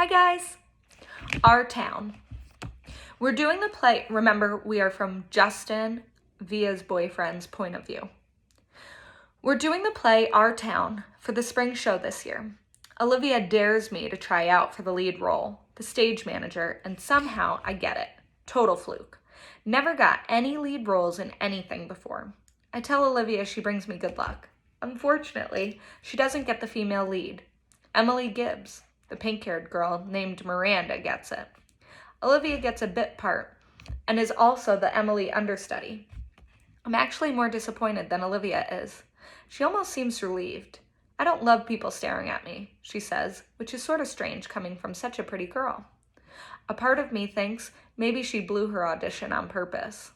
Hi guys! Our town. We're doing the play. Remember, we are from Justin, Via's boyfriend's point of view. We're doing the play Our Town for the spring show this year. Olivia dares me to try out for the lead role, the stage manager, and somehow I get it. Total fluke. Never got any lead roles in anything before. I tell Olivia she brings me good luck. Unfortunately, she doesn't get the female lead. Emily Gibbs, the pink-haired girl named Miranda, gets it. Olivia gets a bit part and is also the Emily understudy. I'm actually more disappointed than Olivia is. She almost seems relieved. I don't love people staring at me, she says, which is sort of strange coming from such a pretty girl. A part of me thinks maybe she blew her audition on purpose.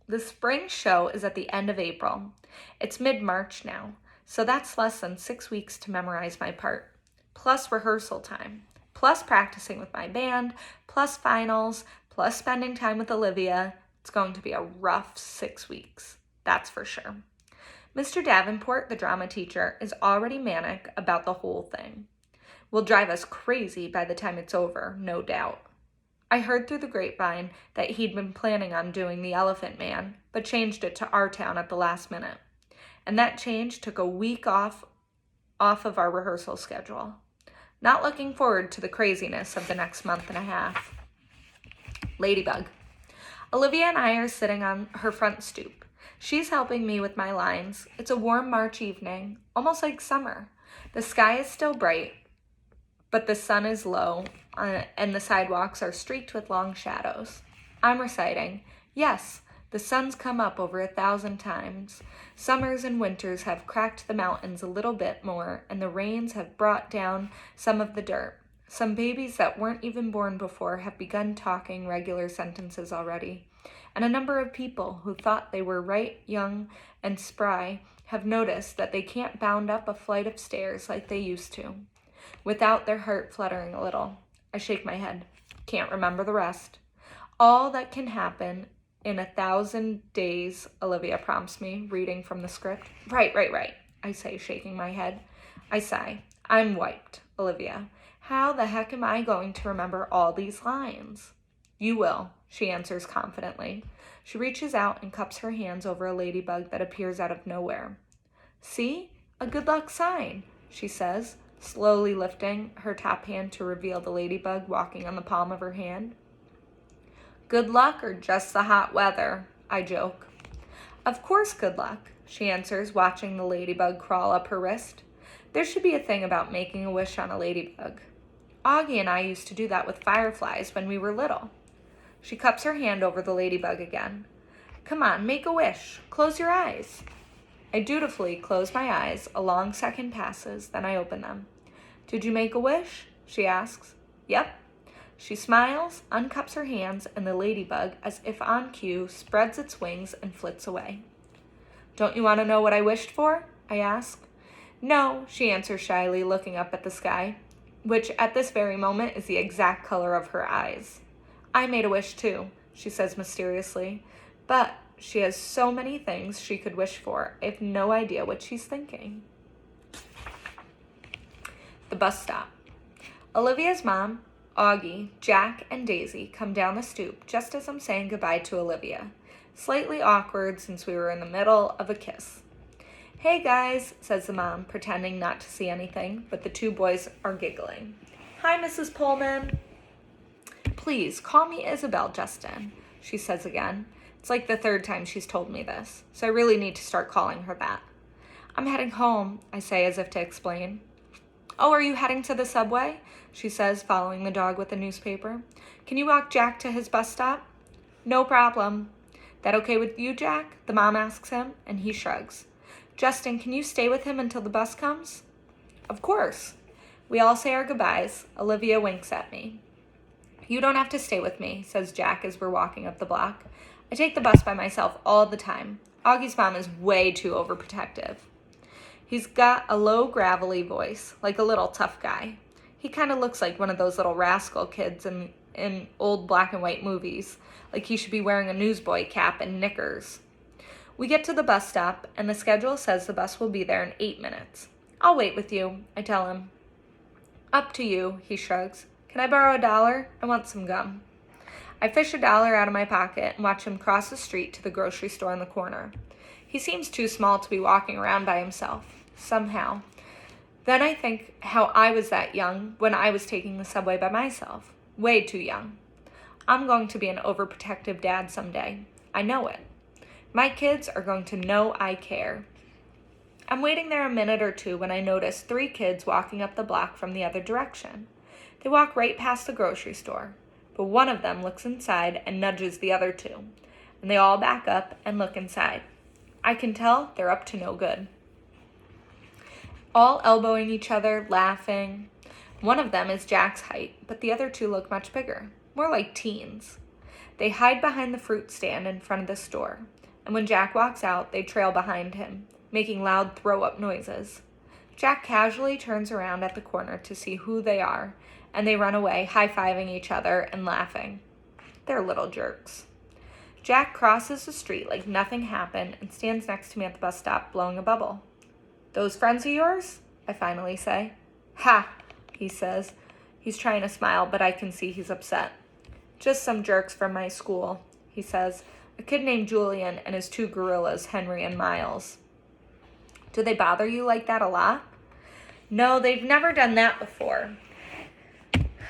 The spring show is at the end of April. It's mid-March now, so that's less than 6 weeks to memorize my part, plus rehearsal time, plus practicing with my band, plus finals, plus spending time with Olivia. It's going to be a rough 6 weeks, that's for sure. Mr. Davenport, the drama teacher, is already manic about the whole thing. Will drive us crazy by the time it's over, no doubt. I heard through the grapevine that he'd been planning on doing The Elephant Man, but changed it to Our Town at the last minute. And that change took a week off of our rehearsal schedule. Not looking forward to the craziness of the next month and a half. Ladybug. Olivia and I are sitting on her front stoop. She's helping me with my lines. It's a warm March evening, almost like summer. The sky is still bright, but the sun is low, and the sidewalks are streaked with long shadows. I'm reciting, yes, the sun's come up over 1,000 times. Summers and winters have cracked the mountains a little bit more, and the rains have brought down some of the dirt. Some babies that weren't even born before have begun talking regular sentences already. And a number of people who thought they were right, young, and spry have noticed that they can't bound up a flight of stairs like they used to, without their heart fluttering a little. I shake my head. Can't remember the rest. All that can happen in 1,000 days, Olivia prompts me, reading from the script. Right, I say, shaking my head. I sigh. I'm wiped, Olivia. How the heck am I going to remember all these lines? You will, she answers confidently. She reaches out and cups her hands over a ladybug that appears out of nowhere. See? A good luck sign, she says, slowly lifting her top hand to reveal the ladybug walking on the palm of her hand. Good luck or just the hot weather, I joke. Of course good luck, she answers, watching the ladybug crawl up her wrist. There should be a thing about making a wish on a ladybug. Augie and I used to do that with fireflies when we were little. She cups her hand over the ladybug again. Come on, make a wish. Close your eyes. I dutifully close my eyes. A long second passes, then I open them. Did you make a wish? She asks. Yep. She smiles, uncups her hands, and the ladybug, as if on cue, spreads its wings and flits away. Don't you want to know what I wished for? I ask. No, she answers shyly, looking up at the sky, which at this very moment is the exact color of her eyes. I made a wish too, she says mysteriously, but she has so many things she could wish for. I have no idea what she's thinking. The bus stop. Olivia's mom, Augie, Jack, and Daisy come down the stoop just as I'm saying goodbye to Olivia. Slightly awkward since we were in the middle of a kiss. Hey guys, says the mom, pretending not to see anything, but the two boys are giggling. Hi, Mrs. Pullman. Please, call me Isabel, Justin, she says again. It's like the third time she's told me this, so I really need to start calling her that. I'm heading home, I say as if to explain. Oh, are you heading to the subway? She says, following the dog with the newspaper. Can you walk Jack to his bus stop? No problem. That okay with you, Jack? The mom asks him, and he shrugs. Justin, can you stay with him until the bus comes? Of course. We all say our goodbyes. Olivia winks at me. You don't have to stay with me, says Jack as we're walking up the block. I take the bus by myself all the time. Augie's mom is way too overprotective. He's got a low, gravelly voice, like a little tough guy. He kind of looks like one of those little rascal kids in old black and white movies, like he should be wearing a newsboy cap and knickers. We get to the bus stop, and the schedule says the bus will be there in 8 minutes. I'll wait with you, I tell him. Up to you, he shrugs. Can I borrow $1? I want some gum. I fish $1 out of my pocket and watch him cross the street to the grocery store in the corner. He seems too small to be walking around by himself, somehow. Then I think how I was that young when I was taking the subway by myself. Way too young. I'm going to be an overprotective dad someday. I know it. My kids are going to know I care. I'm waiting there a minute or two when I notice 3 kids walking up the block from the other direction. They walk right past the grocery store, but one of them looks inside and nudges the other 2, and they all back up and look inside. I can tell they're up to no good. All elbowing each other, laughing. One of them is Jack's height, but the other 2 look much bigger, more like teens. They hide behind the fruit stand in front of the store, and when Jack walks out, they trail behind him, making loud throw-up noises. Jack casually turns around at the corner to see who they are, and they run away, high-fiving each other and laughing. They're little jerks. Jack crosses the street like nothing happened and stands next to me at the bus stop, blowing a bubble. Those friends of yours? I finally say. Ha, he says. He's trying to smile, but I can see he's upset. Just some jerks from my school, he says. A kid named Julian and his 2 gorillas, Henry and Miles. Do they bother you like that a lot? No, they've never done that before.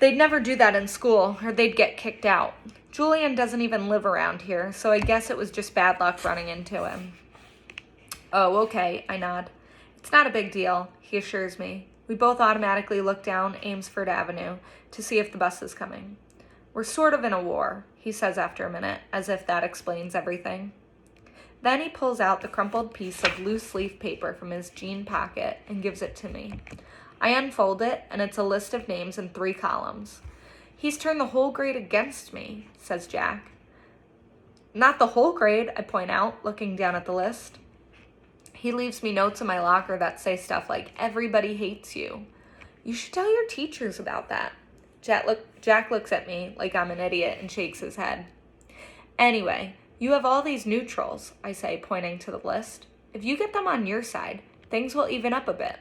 They'd never do that in school, or they'd get kicked out. Julian doesn't even live around here, so I guess it was just bad luck running into him. Oh, okay, I nod. It's not a big deal, he assures me. We both automatically look down Amesfort Avenue to see if the bus is coming. We're sort of in a war, he says after a minute, as if that explains everything. Then he pulls out the crumpled piece of loose-leaf paper from his jean pocket and gives it to me. I unfold it, and it's a list of names in 3 columns. He's turned the whole grade against me, says Jack. Not the whole grade, I point out, looking down at the list. He leaves me notes in my locker that say stuff like, everybody hates you. You should tell your teachers about that. Jack looks at me like I'm an idiot and shakes his head. Anyway, you have all these neutrals, I say, pointing to the list. If you get them on your side, things will even up a bit.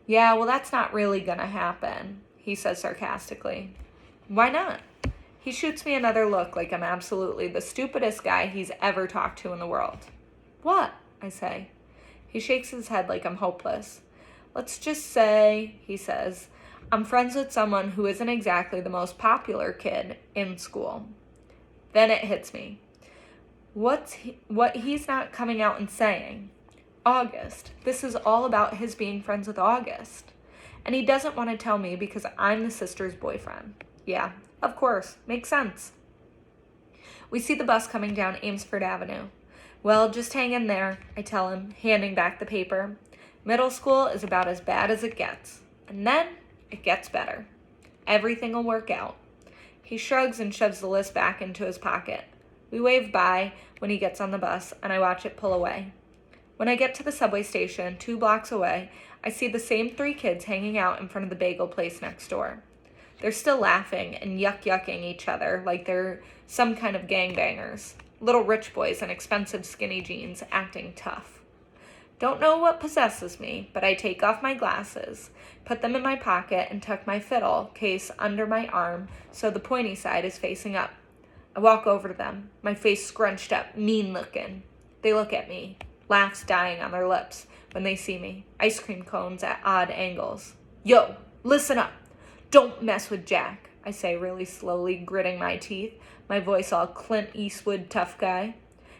Yeah, well, that's not really gonna happen, he says sarcastically. Why not? He shoots me another look like I'm absolutely the stupidest guy he's ever talked to in the world. What? I say. He shakes his head like I'm hopeless. Let's just say, he says, I'm friends with someone who isn't exactly the most popular kid in school. Then it hits me. What he's not coming out and saying? August. This is all about his being friends with August. And he doesn't want to tell me because I'm the sister's boyfriend. Yeah, of course. Makes sense. We see the bus coming down Amesfort Avenue. Well, just hang in there, I tell him, handing back the paper. Middle school is about as bad as it gets. And then it gets better. Everything will work out. He shrugs and shoves the list back into his pocket. We wave bye when he gets on the bus, and I watch it pull away. When I get to the subway station, 2 blocks away, I see the same 3 kids hanging out in front of the bagel place next door. They're still laughing and yuck-yucking each other like they're some kind of gangbangers. Little rich boys in expensive skinny jeans acting tough. Don't know what possesses me, but I take off my glasses, put them in my pocket, and tuck my fiddle case under my arm so the pointy side is facing up. I walk over to them, my face scrunched up, mean-looking. They look at me, laughs dying on their lips when they see me, ice cream cones at odd angles. Yo, listen up. Don't mess with Jack, I say really slowly, gritting my teeth, my voice all Clint Eastwood tough guy.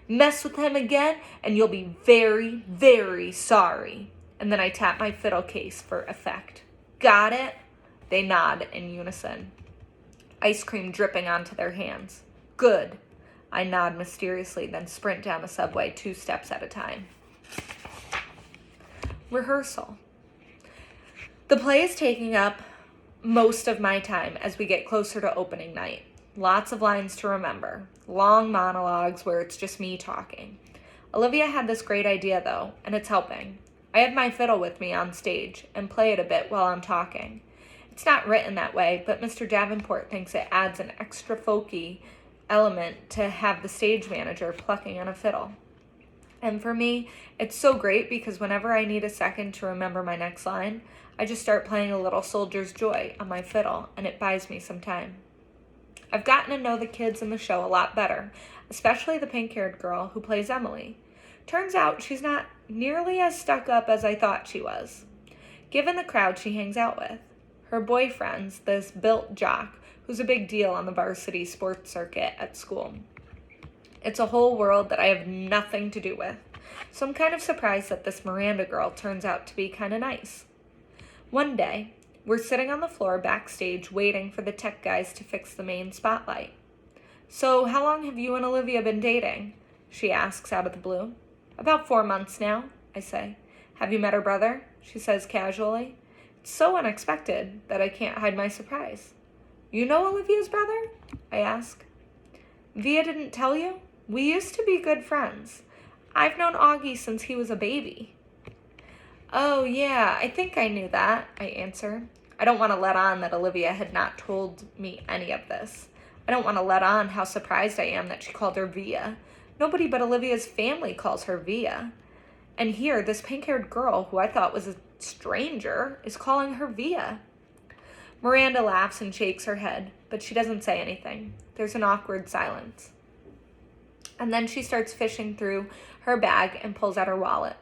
Mess with him again, and you'll be very, very sorry. And then I tap my fiddle case for effect. Got it? They nod in unison. Ice cream dripping onto their hands. Good. I nod mysteriously, then sprint down the subway 2 steps at a time. Rehearsal. The play is taking up most of my time as we get closer to opening night. Lots of lines to remember. Long monologues where it's just me talking. Olivia had this great idea, though, and it's helping. I have my fiddle with me on stage and play it a bit while I'm talking. It's not written that way, but Mr. Davenport thinks it adds an extra folky element to have the stage manager plucking on a fiddle. And for me, it's so great because whenever I need a second to remember my next line, I just start playing a little Soldier's Joy on my fiddle, and it buys me some time. I've gotten to know the kids in the show a lot better, especially the pink-haired girl who plays Emily. Turns out she's not nearly as stuck up as I thought she was, given the crowd she hangs out with. Her boyfriend's this built jock who's a big deal on the varsity sports circuit at school. It's a whole world that I have nothing to do with, so I'm kind of surprised that this Miranda girl turns out to be kind of nice. One day, we're sitting on the floor backstage waiting for the tech guys to fix the main spotlight. "So, how long have you and Olivia been dating?" she asks out of the blue. "About 4 months now," I say. "Have you met her brother?" she says casually. It's so unexpected that I can't hide my surprise. "You know Olivia's brother?" I ask. "Via didn't tell you? We used to be good friends. I've known Augie since he was a baby." "Oh, yeah, I think I knew that," I answer. I don't want to let on that Olivia had not told me any of this. I don't want to let on how surprised I am that she called her Via. Nobody but Olivia's family calls her Via. And here, this pink-haired girl, who I thought was a stranger, is calling her Via. Miranda laughs and shakes her head, but she doesn't say anything. There's an awkward silence. And then she starts fishing through her bag and pulls out her wallet.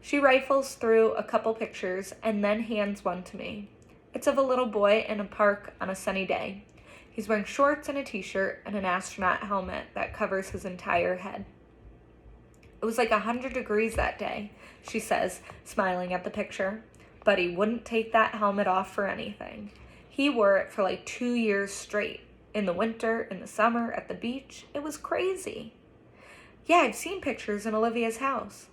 She rifles through a couple pictures and then hands one to me. It's of a little boy in a park on a sunny day. He's wearing shorts and a t-shirt and an astronaut helmet that covers his entire head. "It was like 100 degrees that day," she says, smiling at the picture. "But he wouldn't take that helmet off for anything. He wore it for like 2 years straight. In the winter, in the summer, at the beach. It was crazy." "Yeah, I've seen pictures in Olivia's house."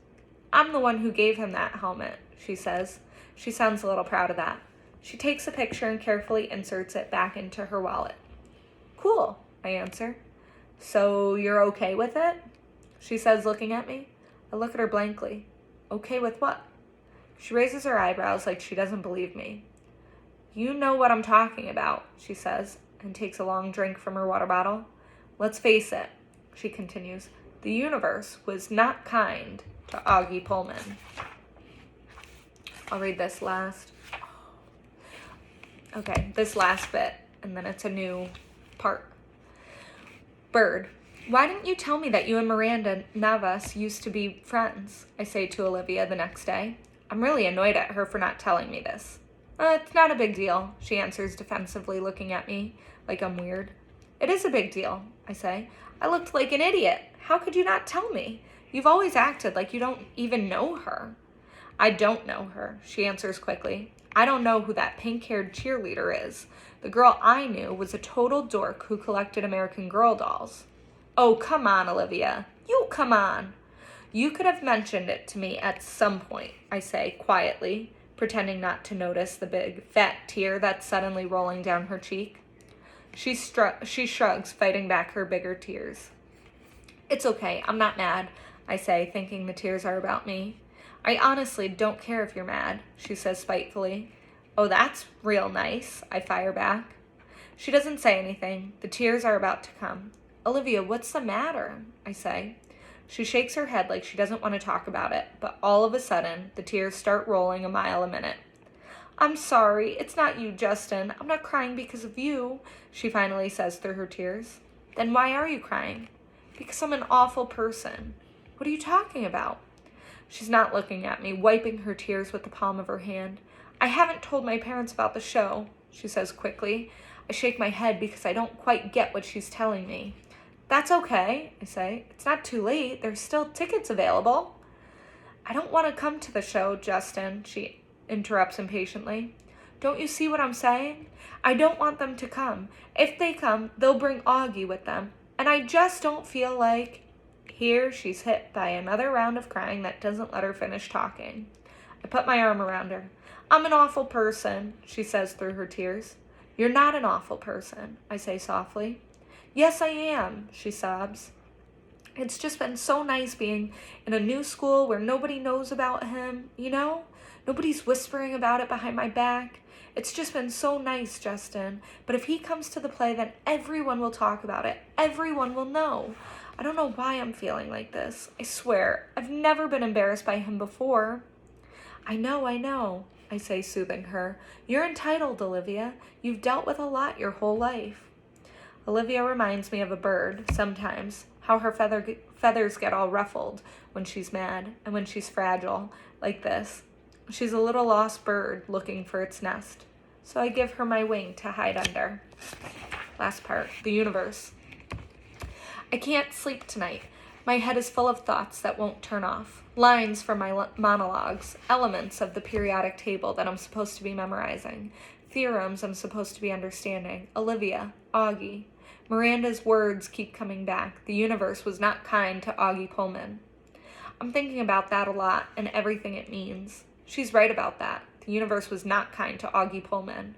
"I'm the one who gave him that helmet," she says. She sounds a little proud of that. She takes a picture and carefully inserts it back into her wallet. "Cool," I answer. "So you're okay with it?" she says, looking at me. I look at her blankly. "Okay with what?" She raises her eyebrows like she doesn't believe me. "You know what I'm talking about," she says, and takes a long drink from her water bottle. "Let's face it," she continues, "the universe was not kind to Augie Pullman." I'll read this last. Okay, this last bit, and then it's a new part. "Bird, why didn't you tell me that you and Miranda Navas used to be friends?" I say to Olivia the next day. I'm really annoyed at her for not telling me this. It's not a big deal," she answers defensively, looking at me like I'm weird. "It is a big deal," I say. "I looked like an idiot. How could you not tell me? You've always acted like you don't even know her." "I don't know her," she answers quickly. "I don't know who that pink-haired cheerleader is. The girl I knew was a total dork who collected American Girl dolls." "Oh, come on, Olivia. You come on." "You could have mentioned it to me at some point," I say quietly, pretending not to notice the big, fat tear that's suddenly rolling down her cheek. She shrugs, fighting back her bigger tears. "It's okay. I'm not mad," I say, thinking the tears are about me. "I honestly don't care if you're mad," she says spitefully. "Oh, that's real nice," I fire back. She doesn't say anything. The tears are about to come. "Olivia, what's the matter?" I say. She shakes her head like she doesn't want to talk about it, but all of a sudden, the tears start rolling a mile a minute. "I'm sorry. It's not you, Justin. I'm not crying because of you," she finally says through her tears. "Then why are you crying?" "Because I'm an awful person." "What are you talking about?" She's not looking at me, wiping her tears with the palm of her hand. "I haven't told my parents about the show," she says quickly. I shake my head because I don't quite get what she's telling me. "That's okay," I say. "It's not too late. There's still tickets available." "I don't want to come to the show, Justin," she interrupts impatiently. "Don't you see what I'm saying? I don't want them to come. If they come, they'll bring Augie with them. And I just don't feel like—" Here she's hit by another round of crying that doesn't let her finish talking. I put my arm around her. "I'm an awful person," she says through her tears. "You're not an awful person," I say softly. "Yes, I am," she sobs. "It's just been so nice being in a new school where nobody knows about him, you know? Nobody's whispering about it behind my back. It's just been so nice, Justin. But if he comes to the play, then everyone will talk about it. Everyone will know. I don't know why I'm feeling like this. I swear, I've never been embarrassed by him before. I know, I say, soothing her. You're entitled, Olivia. You've dealt with a lot your whole life. Olivia reminds me of a bird, sometimes, how her feathers get all ruffled when she's mad and when she's fragile, like this. She's a little lost bird looking for its nest. So I give her my wing to hide under. Last part, the universe. I can't sleep tonight. My head is full of thoughts that won't turn off. Lines from my monologues, elements of the periodic table that I'm supposed to be memorizing, theorems I'm supposed to be understanding, Olivia, Augie. Miranda's words keep coming back. The universe was not kind to Augie Pullman. I'm thinking about that a lot and everything it means. She's right about that. The universe was not kind to Augie Pullman.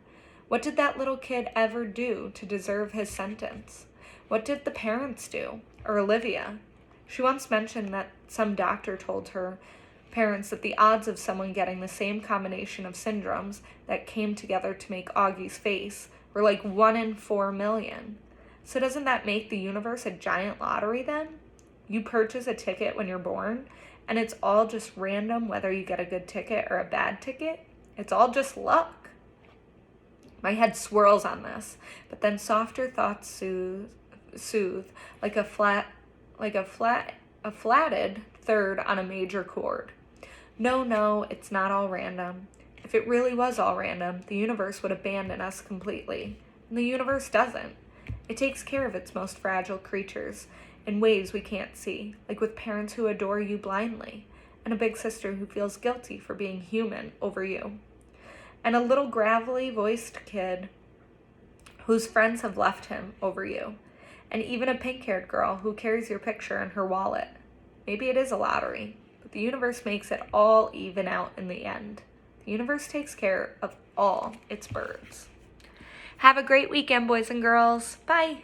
What did that little kid ever do to deserve his sentence? What did the parents do? Or Olivia? She once mentioned that some doctor told her parents that the odds of someone getting the same combination of syndromes that came together to make Augie's face were like 1 in 4 million. So doesn't that make the universe a giant lottery then? You purchase a ticket when you're born, and it's all just random whether you get a good ticket or a bad ticket. It's all just luck. My head swirls on this, but then softer thoughts soothe like a flatted third on a major chord. No, it's not all random. If it really was all random, the universe would abandon us completely. And the universe doesn't. It takes care of its most fragile creatures in ways we can't see, like with parents who adore you blindly, and a big sister who feels guilty for being human over you, and a little gravelly-voiced kid whose friends have left him over you, and even a pink-haired girl who carries your picture in her wallet. Maybe it is a lottery, but the universe makes it all even out in the end. The universe takes care of all its birds. Have a great weekend, boys and girls. Bye.